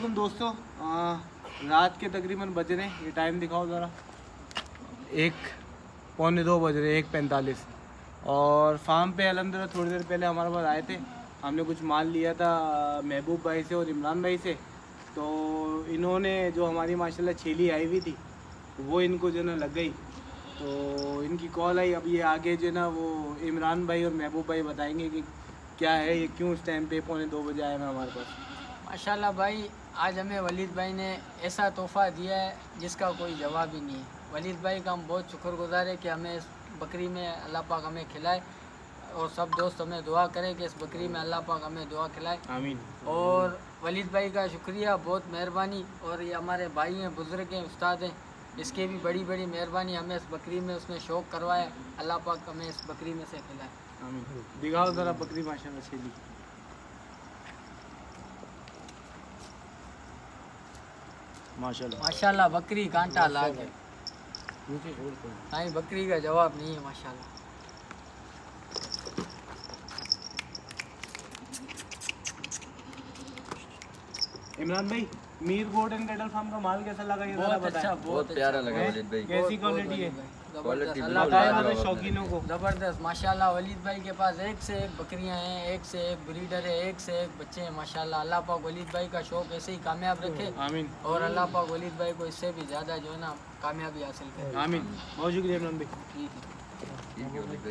दोस्तों रात के तकरीबन बज रहे हैं, ये टाइम दिखाओ ज़रा, 1:45 बज रहे, 1:45। और फार्म पे अल्हम्दुलिल्लाह थोड़ी देर पहले हमारे पास आए थे। हमने कुछ माल लिया था महबूब भाई से और इमरान भाई से। तो इन्होंने जो हमारी माशाल्लाह छेली आई हुई थी वो इनको जो ना लग गई, तो इनकी कॉल आई। अब ये आगे जो ना वो इमरान भाई और महबूब भाई बताएंगे कि क्या है ये, क्यों इस टाइम पे 1:45 बजे आए हैं हमारे पास। माशाल्लाह भाई, आज हमें वलीद भाई ने ऐसा तोहफ़ा दिया है जिसका कोई जवाब ही नहीं है। वलीद भाई का हम बहुत शुक्रगुजार है कि हमें इस बकरी में अल्लाह पाक हमें खिलाए, और सब दोस्त हमें दुआ करें कि इस बकरी में अल्लाह पाक हमें दुआ खिलाए। आमीन। और वलीद भाई का शुक्रिया, बहुत मेहरबानी। और ये हमारे भाई हैं, बुज़ुर्ग हैं, उस्ताद हैं, इसके भी बड़ी बड़ी मेहरबानी, हमें इस बकरी में उसने शौक़ करवाया। अल्लाह पाक हमें इस बकरी में से खिलाए। आमीन। दिखाओ ज़रा बकरी माशाल्लाह छेली। माशाल्लाह माशाल्लाह बकरी कांटा लाग है, नहीं बकरी का जवाब नहीं है माशाल्लाह। इमरान भाई, Mir goat and cattle farm का माल कैसा लगा ये जरा बहुत बताएं। अच्छा, बहुत प्यारा लगा वलीद भाई। कैसी क्वालिटी है? क्वालिटी अल्लाह बिल्कुल पाक बताएं लाजवाब हमारे शौकीनों को। ज़बरदस्त माशाल्लाह। वलीद भाई के पास एक से एक बकरियां हैं, एक से एक ब्रीडर है, एक से एक बच्चे हैं माशाल्लाह। अल्लाह पाक वलीद भाई का शौक़ ऐसे ही कामयाब रखे, आमीन। और अल्लाह पाक वलीद भाई को इससे भी ज़्यादा जो है ना कामयाबी हासिल करे। आमीन। बहुत शुक्रिया इमरान भाई। ठीक है। ठीक है वलीद भाई।